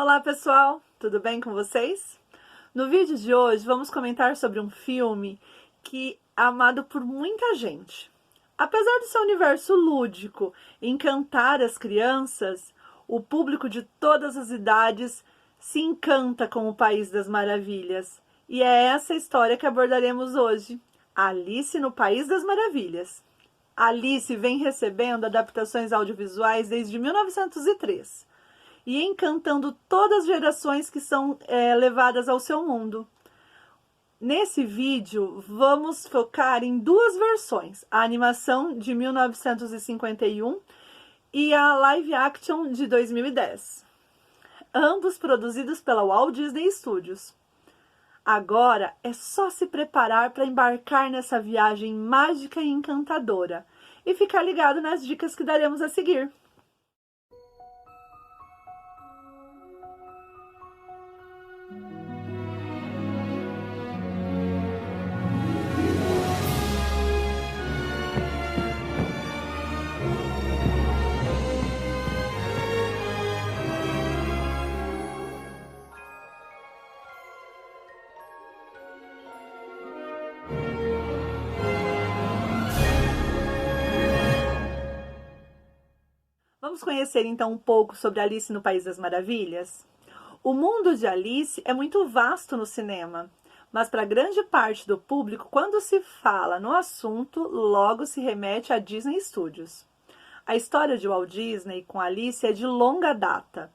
Olá pessoal, tudo bem com vocês? No vídeo de hoje vamos comentar sobre um filme que é amado por muita gente. Apesar do seu universo lúdico encantar as crianças, o público de todas as idades se encanta com o País das Maravilhas. E é essa história que abordaremos hoje, Alice no País das Maravilhas. Alice vem recebendo adaptações audiovisuais desde 1903 e encantando todas as gerações que são levadas ao seu mundo. Nesse vídeo, vamos focar em duas versões, a animação de 1951 e a live action de 2010, ambos produzidos pela Walt Disney Studios. Agora é só se preparar para embarcar nessa viagem mágica e encantadora e ficar ligado nas dicas que daremos a seguir. Vamos conhecer então um pouco sobre Alice no País das Maravilhas? O mundo de Alice é muito vasto no cinema, mas para grande parte do público, quando se fala no assunto, logo se remete a Disney Studios. A história de Walt Disney com Alice é de longa data,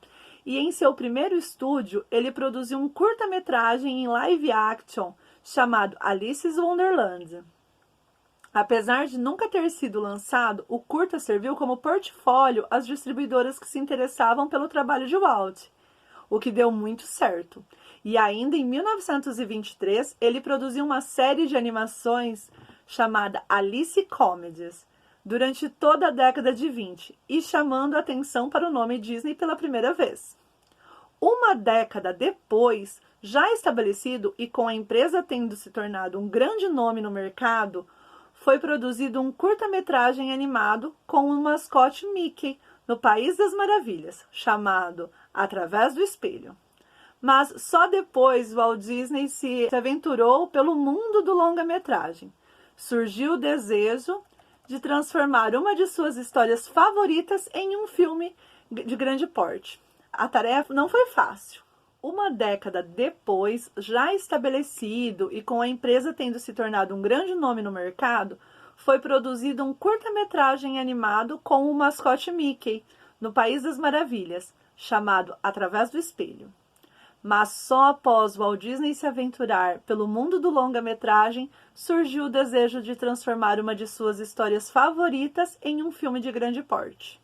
e em seu primeiro estúdio, ele produziu um curta-metragem em live action chamado Alice's Wonderland. Apesar de nunca ter sido lançado, o curta serviu como portfólio às distribuidoras que se interessavam pelo trabalho de Walt, o que deu muito certo. E ainda em 1923, ele produziu uma série de animações chamada Alice Comedies, durante toda a década de 20, e chamando a atenção para o nome Disney pela primeira vez. Uma década depois, já estabelecido e com a empresa tendo se tornado um grande nome no mercado, foi produzido um curta-metragem animado com o mascote Mickey no País das Maravilhas, chamado Através do Espelho. Mas só depois Walt Disney se aventurou pelo mundo do longa-metragem. Surgiu o desejo de transformar uma de suas histórias favoritas em um filme de grande porte. A tarefa não foi fácil. Uma década depois, já estabelecido e com a empresa tendo se tornado um grande nome no mercado, foi produzido um curta-metragem animado com o mascote Mickey, no País das Maravilhas, chamado Através do Espelho. Mas só após Walt Disney se aventurar pelo mundo do longa-metragem, surgiu o desejo de transformar uma de suas histórias favoritas em um filme de grande porte.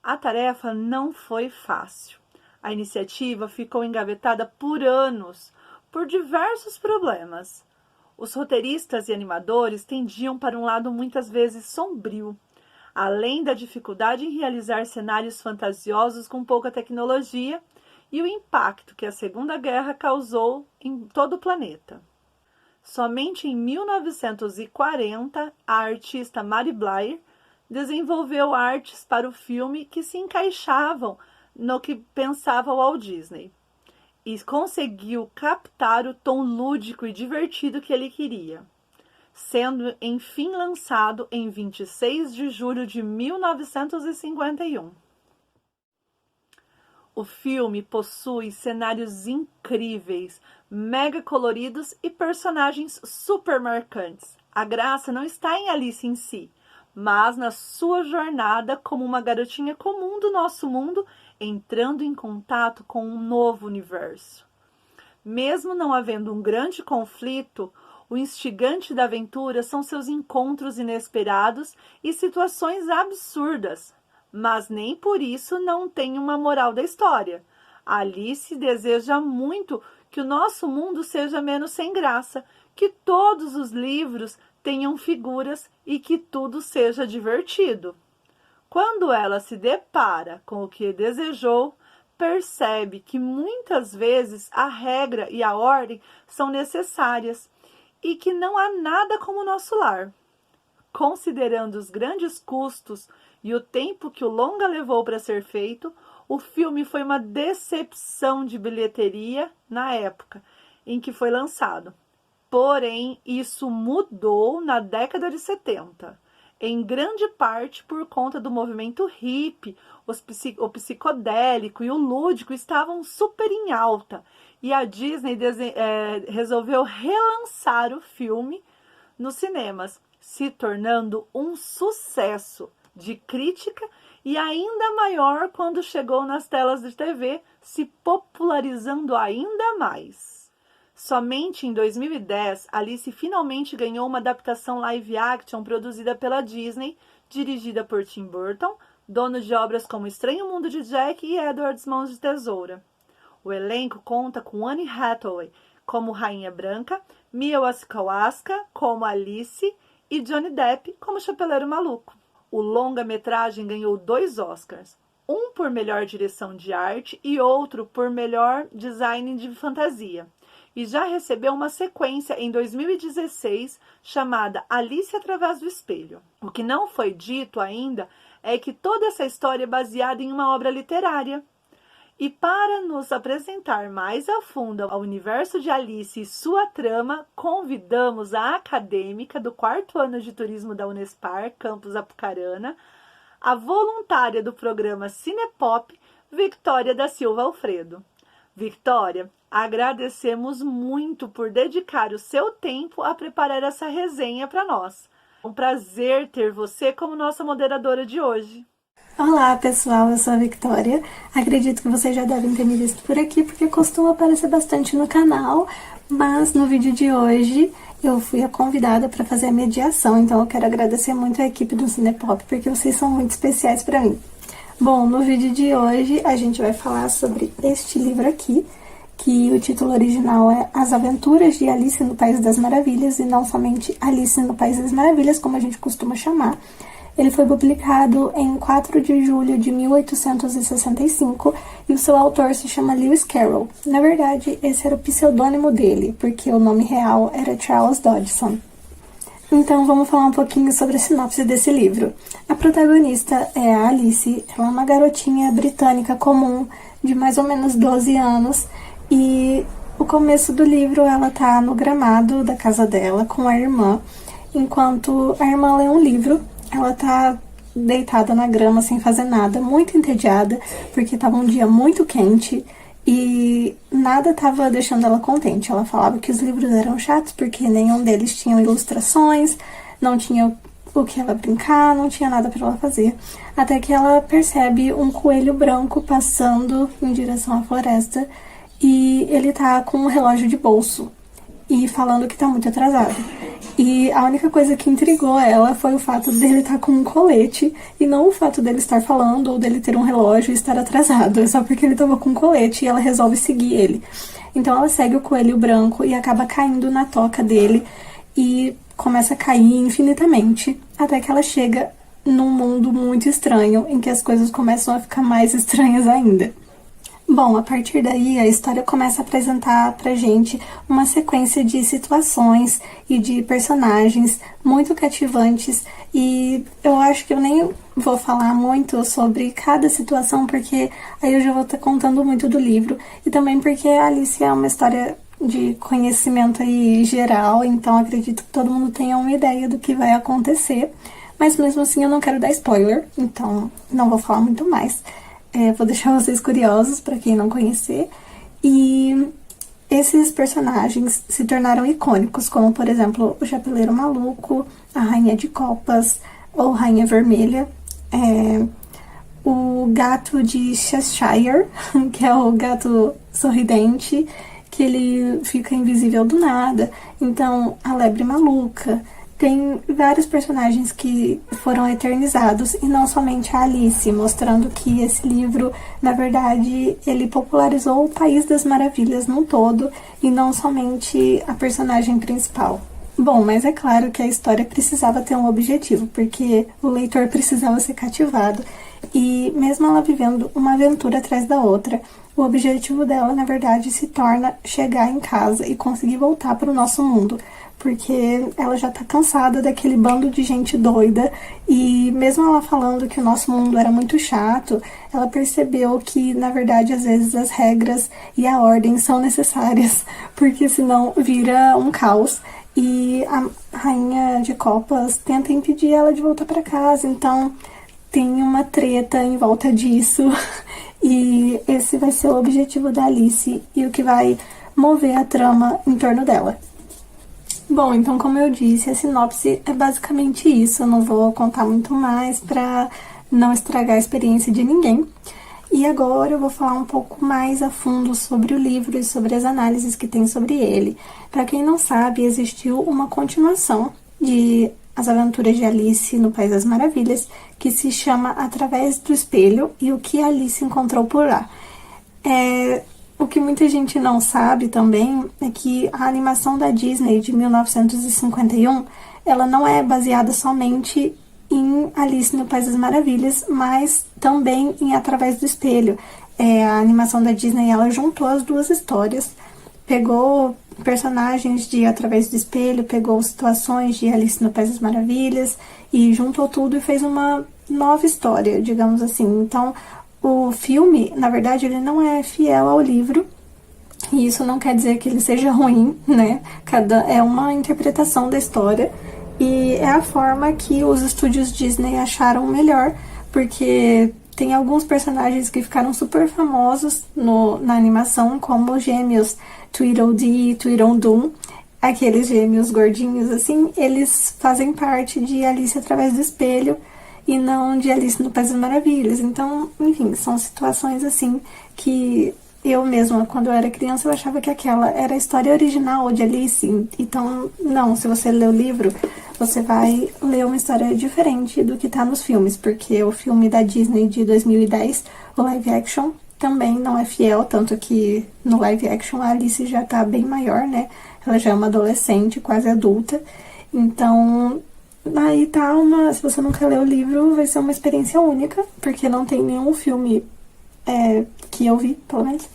A tarefa não foi fácil. A iniciativa ficou engavetada por anos, por diversos problemas. Os roteiristas e animadores tendiam para um lado muitas vezes sombrio, além da dificuldade em realizar cenários fantasiosos com pouca tecnologia e o impacto que a Segunda Guerra causou em todo o planeta. Somente em 1940, a artista Mary Blair desenvolveu artes para o filme que se encaixavam no que pensava Walt Disney, e conseguiu captar o tom lúdico e divertido que ele queria, sendo enfim lançado em 26 de julho de 1951. O filme possui cenários incríveis, mega coloridos e personagens super marcantes. A graça não está em Alice em si, mas na sua jornada como uma garotinha comum do nosso mundo, entrando em contato com um novo universo. Mesmo não havendo um grande conflito, o instigante da aventura são seus encontros inesperados e situações absurdas, mas nem por isso não tem uma moral da história. Alice deseja muito que o nosso mundo seja menos sem graça, que todos os livros tenham figuras e que tudo seja divertido. Quando ela se depara com o que desejou, percebe que muitas vezes a regra e a ordem são necessárias e que não há nada como o nosso lar. Considerando os grandes custos e o tempo que o longa levou para ser feito, O filme foi uma decepção de bilheteria na época em que foi lançado. Porém, isso mudou na década de 70, em grande parte por conta do movimento hippie. O psicodélico e o lúdico estavam super em alta, e a Disney resolveu relançar o filme nos cinemas, se tornando um sucesso de crítica e ainda maior quando chegou nas telas de TV, se popularizando ainda mais. Somente em 2010, Alice finalmente ganhou uma adaptação live action produzida pela Disney, dirigida por Tim Burton, dono de obras como Estranho Mundo de Jack e Edward Mãos de Tesoura. O elenco conta com Anne Hathaway como Rainha Branca, Mia Wasikowska como Alice e Johnny Depp como Chapeleiro Maluco. O longa-metragem ganhou 2 Oscars, um por melhor direção de arte e outro por melhor design de fantasia. E já recebeu uma sequência em 2016 chamada Alice através do Espelho. O que não foi dito ainda é que toda essa história é baseada em uma obra literária. E para nos apresentar mais a fundo ao universo de Alice e sua trama, convidamos a acadêmica do 4º ano de turismo da Unespar, campus Apucarana, a voluntária do programa Cinepop, Victória da Silva Alfredo. Victória, agradecemos muito por dedicar o seu tempo a preparar essa resenha para nós. É um prazer ter você como nossa moderadora de hoje. Olá pessoal, eu sou a Victória. Acredito que vocês já devem ter me visto por aqui porque costumo aparecer bastante no canal, mas no vídeo de hoje eu fui a convidada para fazer a mediação, então eu quero agradecer muito a equipe do Cinepop porque vocês são muito especiais para mim. Bom, no vídeo de hoje a gente vai falar sobre este livro aqui, que o título original é As Aventuras de Alice no País das Maravilhas, e não somente Alice no País das Maravilhas, como a gente costuma chamar. Ele foi publicado em 4 de julho de 1865 e o seu autor se chama Lewis Carroll. Na verdade, esse era o pseudônimo dele, porque o nome real era Charles Dodgson. Então vamos falar um pouquinho sobre a sinopse desse livro. A protagonista é a Alice, ela é uma garotinha britânica comum de mais ou menos 12 anos e o começo do livro ela tá no gramado da casa dela com a irmã, enquanto a irmã lê um livro, ela tá deitada na grama sem fazer nada, muito entediada, porque tava um dia muito quente e nada estava deixando ela contente. Ela falava que os livros eram chatos porque nenhum deles tinha ilustrações, não tinha o que ela brincar, não tinha nada para ela fazer. Até que ela percebe um coelho branco passando em direção à floresta e ele tá com um relógio de bolso e falando que tá muito atrasado. E a única coisa que intrigou ela foi o fato dele estar com um colete e não o fato dele estar falando ou dele ter um relógio e estar atrasado. É só porque ele estava com um colete e ela resolve seguir ele. Então ela segue o coelho branco e acaba caindo na toca dele e começa a cair infinitamente até que ela chega num mundo muito estranho em que as coisas começam a ficar mais estranhas ainda. Bom, a partir daí a história começa a apresentar pra gente uma sequência de situações e de personagens muito cativantes e eu acho que eu nem vou falar muito sobre cada situação porque aí eu já vou estar contando muito do livro e também porque a Alice é uma história de conhecimento aí geral, então acredito que todo mundo tenha uma ideia do que vai acontecer, mas mesmo assim eu não quero dar spoiler, então não vou falar muito mais. Vou deixar vocês curiosos para quem não conhecer. E esses personagens se tornaram icônicos, como por exemplo o Chapeleiro Maluco, a Rainha de Copas ou Rainha Vermelha, o gato de Cheshire, que é o gato sorridente, que ele fica invisível do nada. Então a Lebre Maluca. Tem vários personagens que foram eternizados e não somente a Alice, mostrando que esse livro, na verdade, ele popularizou o País das Maravilhas no todo e não somente a personagem principal. Bom, mas é claro que a história precisava ter um objetivo, porque o leitor precisava ser cativado. E mesmo ela vivendo uma aventura atrás da outra, o objetivo dela, na verdade, se torna chegar em casa e conseguir voltar para o nosso mundo, porque ela já tá cansada daquele bando de gente doida, e mesmo ela falando que o nosso mundo era muito chato, ela percebeu que, na verdade, às vezes as regras e a ordem são necessárias, porque senão vira um caos. E a rainha de copas tenta impedir ela de voltar para casa, então tem uma treta em volta disso. E esse vai ser o objetivo da Alice e o que vai mover a trama em torno dela. Bom, então como eu disse, a sinopse é basicamente isso. Eu não vou contar muito mais para não estragar a experiência de ninguém. E agora eu vou falar um pouco mais a fundo sobre o livro e sobre as análises que tem sobre ele. Para quem não sabe, existiu uma continuação de As Aventuras de Alice no País das Maravilhas, que se chama Através do Espelho e o que Alice encontrou por lá. O que muita gente não sabe também é que a animação da Disney de 1951, ela não é baseada somente em Alice no País das Maravilhas, mas também em Através do Espelho. A animação da Disney, ela juntou as duas histórias, pegou personagens de Através do Espelho, pegou situações de Alice no País das Maravilhas e juntou tudo e fez uma nova história, digamos assim. Então, o filme, na verdade, ele não é fiel ao livro, e isso não quer dizer que ele seja ruim, né? É uma interpretação da história, e é a forma que os estúdios Disney acharam melhor, porque tem alguns personagens que ficaram super famosos na animação, como os gêmeos Tweedledee e Tweedledum, aqueles gêmeos gordinhos assim, eles fazem parte de Alice Através do Espelho e não de Alice no País das Maravilhas. Então, enfim, são situações assim que eu mesma, quando eu era criança, eu achava que aquela era a história original de Alice. Então, não, se você ler o livro, você vai ler uma história diferente do que tá nos filmes, porque o filme da Disney de 2010, o live action, também não é fiel, tanto que no live action a Alice já tá bem maior, né? Ela já é uma adolescente, quase adulta. Então, aí tá se você nunca leu o livro, vai ser uma experiência única, porque não tem nenhum filme que eu vi, pelo menos,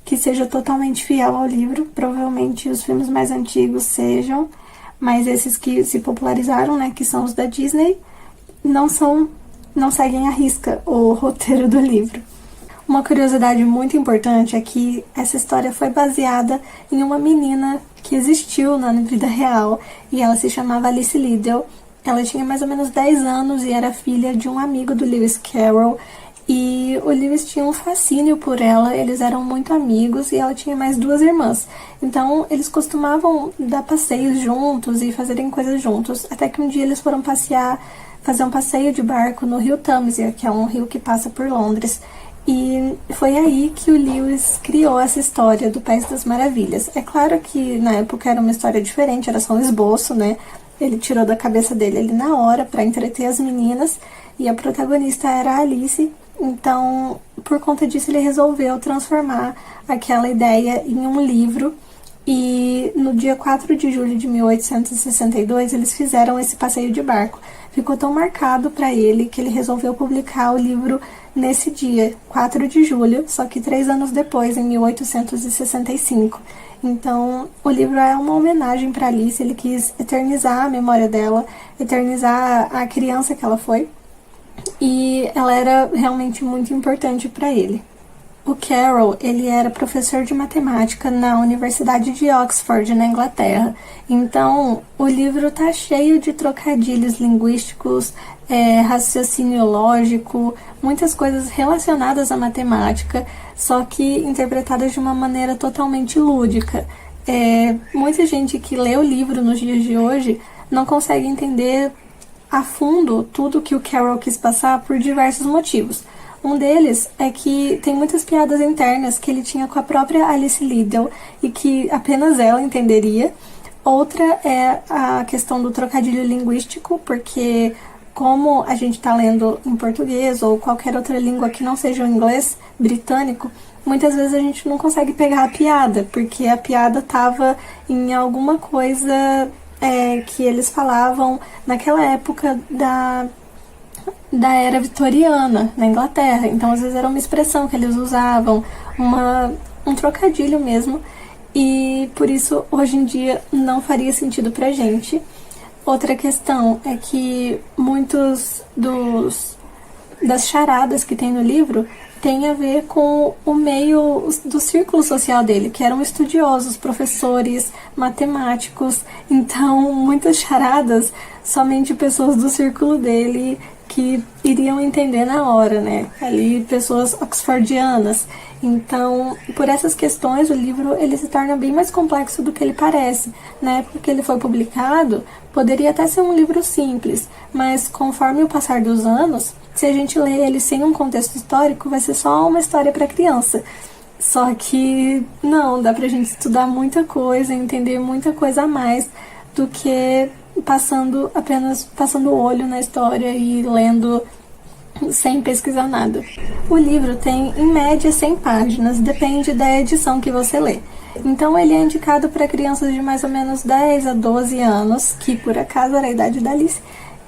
que seja totalmente fiel ao livro. Provavelmente os filmes mais antigos sejam, mas esses que se popularizaram, né, que são os da Disney, não seguem à risca o roteiro do livro. Uma curiosidade muito importante é que essa história foi baseada em uma menina que existiu na vida real, e ela se chamava Alice Liddell. Ela tinha mais ou menos 10 anos e era filha de um amigo do Lewis Carroll, e o Lewis tinha um fascínio por ela, eles eram muito amigos, e ela tinha mais 2 irmãs. Então, eles costumavam dar passeios juntos e fazerem coisas juntos, até que um dia eles foram fazer um passeio de barco no rio Tâmisa, que é um rio que passa por Londres. E foi aí que o Lewis criou essa história do País das Maravilhas. É claro que na época era uma história diferente, era só um esboço, né? Ele tirou da cabeça dele ali na hora para entreter as meninas, e a protagonista era a Alice. Então, por conta disso, ele resolveu transformar aquela ideia em um livro, e no dia 4 de julho de 1862 eles fizeram esse passeio de barco. Ficou tão marcado para ele que ele resolveu publicar o livro nesse dia, 4 de julho, só que 3 anos depois, em 1865. Então, o livro é uma homenagem para Alice, ele quis eternizar a memória dela, eternizar a criança que ela foi, e ela era realmente muito importante para ele. O Carroll, ele era professor de matemática na Universidade de Oxford, na Inglaterra. Então, o livro tá cheio de trocadilhos linguísticos, raciocínio lógico, muitas coisas relacionadas à matemática, só que interpretadas de uma maneira totalmente lúdica. Muita gente que lê o livro nos dias de hoje não consegue entender a fundo tudo que o Carroll quis passar por diversos motivos. Um deles é que tem muitas piadas internas que ele tinha com a própria Alice Liddell e que apenas ela entenderia. Outra é a questão do trocadilho linguístico, porque como a gente está lendo em português ou qualquer outra língua que não seja o inglês britânico, muitas vezes a gente não consegue pegar a piada, porque a piada estava em alguma coisa que eles falavam naquela época da era vitoriana na Inglaterra. Então, às vezes era uma expressão que eles usavam, um trocadilho mesmo, e por isso hoje em dia não faria sentido pra gente. Outra questão é que muitos das charadas que tem no livro tem a ver com o meio do círculo social dele, que eram estudiosos, professores, matemáticos. Então, muitas charadas, somente pessoas do círculo dele que iriam entender na hora, né? Ali, pessoas oxfordianas. Então, por essas questões, o livro ele se torna bem mais complexo do que ele parece. Na época que ele foi publicado, poderia até ser um livro simples, mas conforme o passar dos anos, se a gente lê ele sem um contexto histórico, vai ser só uma história para criança. Só que não, dá pra gente estudar muita coisa, entender muita coisa a mais do que apenas passando o olho na história e lendo sem pesquisar nada. O livro tem, em média, 100 páginas, depende da edição que você lê. Então ele é indicado para crianças de mais ou menos 10 a 12 anos, que por acaso era a idade da Alice,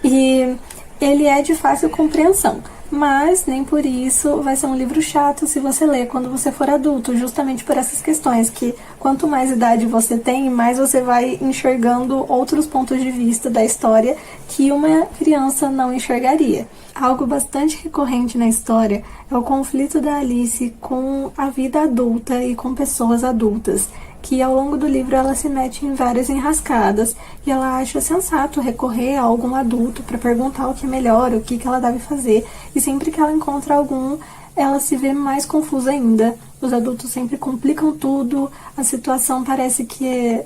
e ele é de fácil compreensão. Mas nem por isso vai ser um livro chato se você ler quando você for adulto, justamente por essas questões, que quanto mais idade você tem, mais você vai enxergando outros pontos de vista da história que uma criança não enxergaria. Algo bastante recorrente na história é o conflito da Alice com a vida adulta e com pessoas adultas, que ao longo do livro ela se mete em várias enrascadas e ela acha sensato recorrer a algum adulto para perguntar o que é melhor, o que ela deve fazer, e sempre que ela encontra algum, ela se vê mais confusa ainda. Os adultos sempre complicam tudo, a situação parece que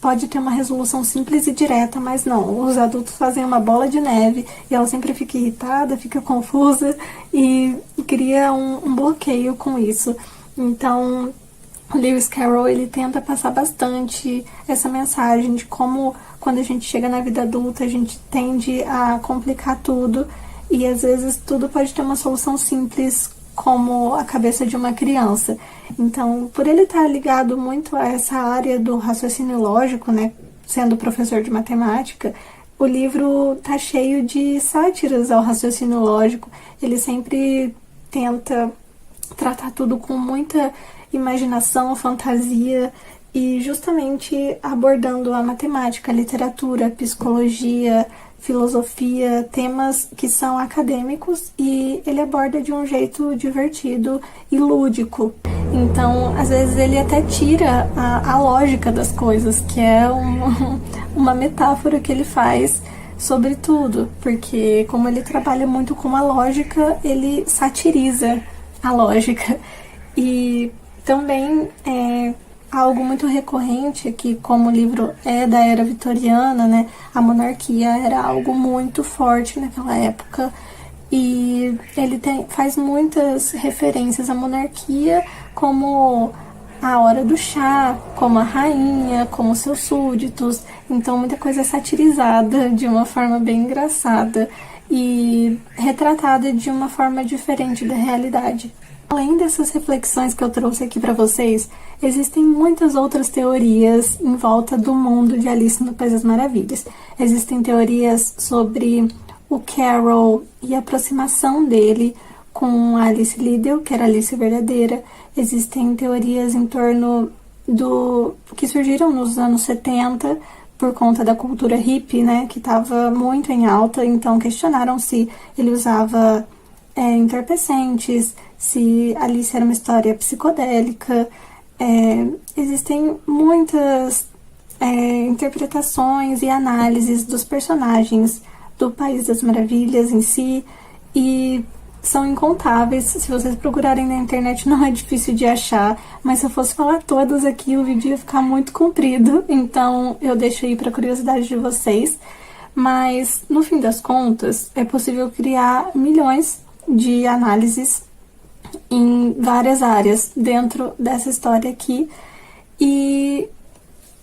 pode ter uma resolução simples e direta, mas não, os adultos fazem uma bola de neve e ela sempre fica irritada, fica confusa e cria um bloqueio com isso. Então, o Lewis Carroll, ele tenta passar bastante essa mensagem de como, quando a gente chega na vida adulta, a gente tende a complicar tudo e, às vezes, tudo pode ter uma solução simples, como a cabeça de uma criança. Então, por ele estar ligado muito a essa área do raciocínio lógico, né, sendo professor de matemática, o livro tá cheio de sátiras ao raciocínio lógico. Ele sempre tenta tratar tudo com muita imaginação, fantasia e justamente abordando a matemática, a literatura, a psicologia, filosofia, temas que são acadêmicos, e ele aborda de um jeito divertido e lúdico. Então, às vezes ele até tira a lógica das coisas, que é uma metáfora que ele faz sobre tudo, porque como ele trabalha muito com a lógica, ele satiriza a lógica. E também algo muito recorrente que, como o livro é da era vitoriana, né, a monarquia era algo muito forte naquela época, e ele faz muitas referências à monarquia, como a hora do chá, como a rainha, como seus súditos. Então muita coisa é satirizada de uma forma bem engraçada e retratada de uma forma diferente da realidade. Além dessas reflexões que eu trouxe aqui para vocês, existem muitas outras teorias em volta do mundo de Alice no País das Maravilhas. Existem teorias sobre o Carroll e a aproximação dele com a Alice Liddell, que era a Alice verdadeira. Existem teorias em torno que surgiram nos anos 70 por conta da cultura hippie, né, que estava muito em alta. Então questionaram se ele usava entorpecentes, se Alice era uma história psicodélica. Existem muitas interpretações e análises dos personagens do País das Maravilhas em si, e são incontáveis. Se vocês procurarem na internet não é difícil de achar, mas se eu fosse falar todas aqui o vídeo ia ficar muito comprido, então eu deixo aí para curiosidade de vocês. Mas no fim das contas é possível criar milhões de análises em várias áreas dentro dessa história aqui, e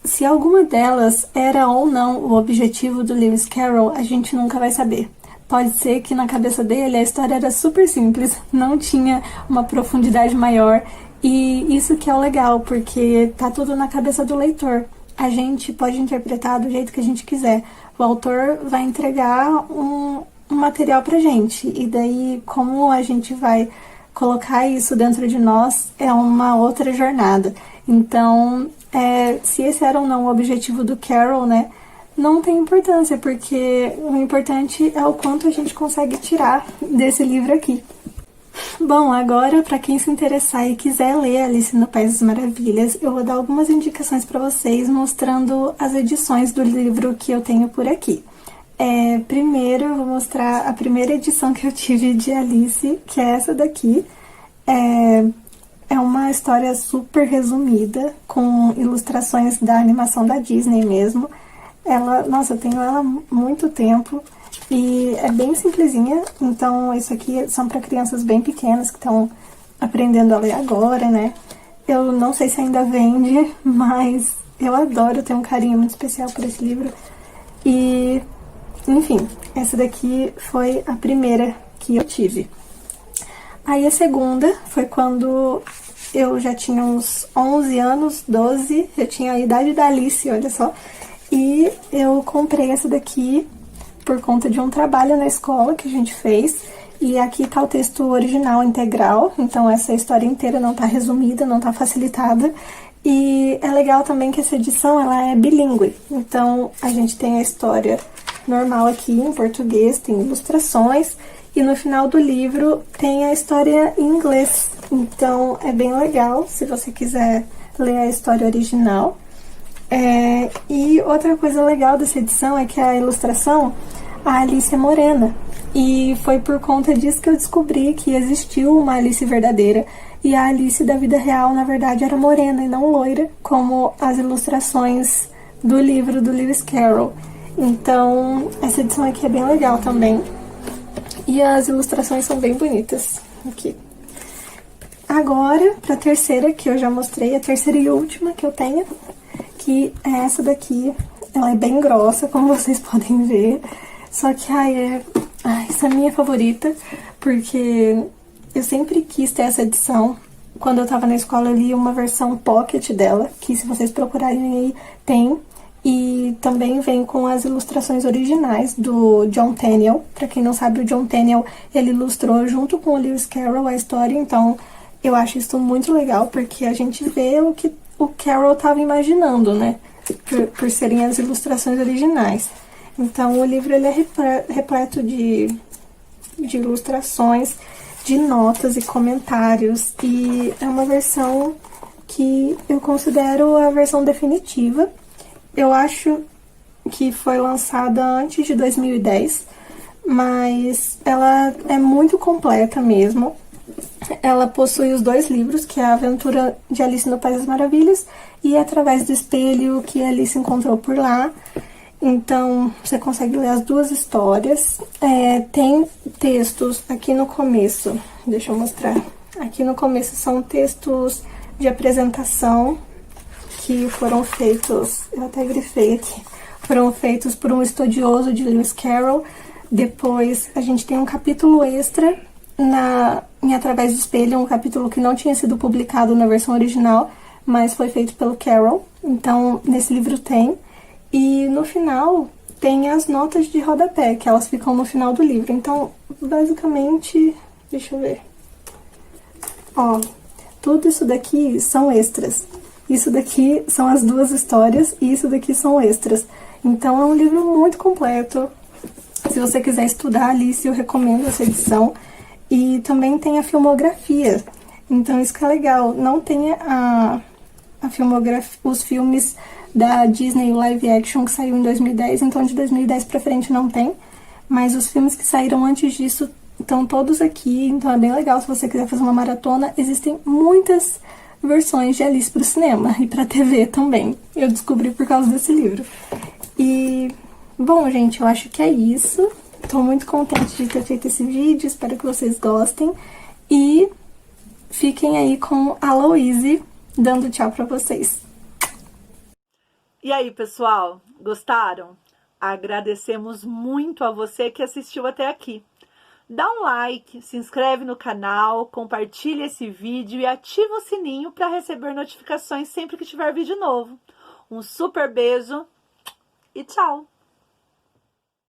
se alguma delas era ou não o objetivo do Lewis Carroll, a gente nunca vai saber. Pode ser que na cabeça dele a história era super simples, não tinha uma profundidade maior, e isso que é o legal, porque tá tudo na cabeça do leitor. A gente pode interpretar do jeito que a gente quiser. O autor vai entregar um um material pra gente. E daí, como a gente vai colocar isso dentro de nós, é uma outra jornada. Então, se esse era ou não o objetivo do Carol, né, não tem importância, porque o importante é o quanto a gente consegue tirar desse livro aqui. Bom, agora, para quem se interessar e quiser ler Alice no País das Maravilhas, eu vou dar algumas indicações para vocês, mostrando as edições do livro que eu tenho por aqui. Primeiro, eu vou mostrar a primeira edição que eu tive de Alice, que é essa daqui. É uma história super resumida, com ilustrações da animação da Disney mesmo. Nossa, eu tenho ela há muito tempo. E é bem simplesinha, então isso aqui são para crianças bem pequenas que estão aprendendo a ler agora, né? Eu não sei se ainda vende, mas eu adoro, tenho um carinho muito especial por esse livro. E, enfim, essa daqui foi a primeira que eu tive. Aí a segunda foi quando eu já tinha uns 11 anos, 12, eu tinha a idade da Alice, olha só. E eu comprei essa daqui por conta de um trabalho na escola que a gente fez. E aqui tá o texto original integral, então essa história inteira não tá resumida, não tá facilitada. E é legal também que essa edição ela é bilíngue, então a gente tem a história normal aqui em português, tem ilustrações, e no final do livro tem a história em inglês. Então é bem legal se você quiser ler a história original. E outra coisa legal dessa edição é que a ilustração, a Alice é morena. E foi por conta disso que eu descobri que existiu uma Alice verdadeira. E a Alice da vida real, na verdade, era morena e não loira, como as ilustrações do livro do Lewis Carroll. Então, essa edição aqui é bem legal também. E as ilustrações são bem bonitas aqui. Agora, para a terceira, que eu já mostrei, a terceira e última que eu tenho, que é essa daqui. Ela é bem grossa, como vocês podem ver. Só que, essa é a minha favorita, porque eu sempre quis ter essa edição. Quando eu tava na escola, eu li uma versão pocket dela, que se vocês procurarem aí, tem. E também vem com as ilustrações originais do John Tenniel. Pra quem não sabe, o John Tenniel, ele ilustrou junto com o Lewis Carroll a história, então eu acho isso muito legal, porque a gente vê o que o Carroll estava imaginando, né? Por serem as ilustrações originais. Então, o livro ele é repleto de ilustrações, de notas e comentários. E é uma versão que eu considero a versão definitiva. Eu acho que foi lançada antes de 2010, mas ela é muito completa mesmo. Ela possui os dois livros, que é a Aventura de Alice no País das Maravilhas e Através do Espelho, que Alice encontrou por lá. Então, você consegue ler as duas histórias. Tem textos aqui no começo, deixa eu mostrar. Aqui no começo são textos de apresentação que foram feitos, eu até grifei aqui, foram feitos por um estudioso de Lewis Carroll. Depois a gente tem um capítulo extra em Através do Espelho, um capítulo que não tinha sido publicado na versão original, mas foi feito pelo Carroll. Então, nesse livro tem. E no final tem as notas de rodapé, que elas ficam no final do livro. Então, basicamente, deixa eu ver. Ó, tudo isso daqui são extras. Isso daqui são as duas histórias e isso daqui são extras. Então, é um livro muito completo. Se você quiser estudar Alice, eu recomendo essa edição. E também tem a filmografia. Então, isso que é legal. Não tem a filmografia, os filmes da Disney live action que saiu em 2010. Então, de 2010 pra frente não tem. Mas os filmes que saíram antes disso estão todos aqui. Então, é bem legal se você quiser fazer uma maratona. Existem muitas versões de Alice pro cinema e pra TV também. Eu descobri por causa desse livro. E, bom, gente, eu acho que é isso. Tô muito contente de ter feito esse vídeo, espero que vocês gostem. E fiquem aí com a Louise dando tchau pra vocês. E aí, pessoal, gostaram? Agradecemos muito a você que assistiu até aqui. Dá um like, se inscreve no canal, compartilha esse vídeo e ativa o sininho para receber notificações sempre que tiver vídeo novo. Um super beijo e tchau!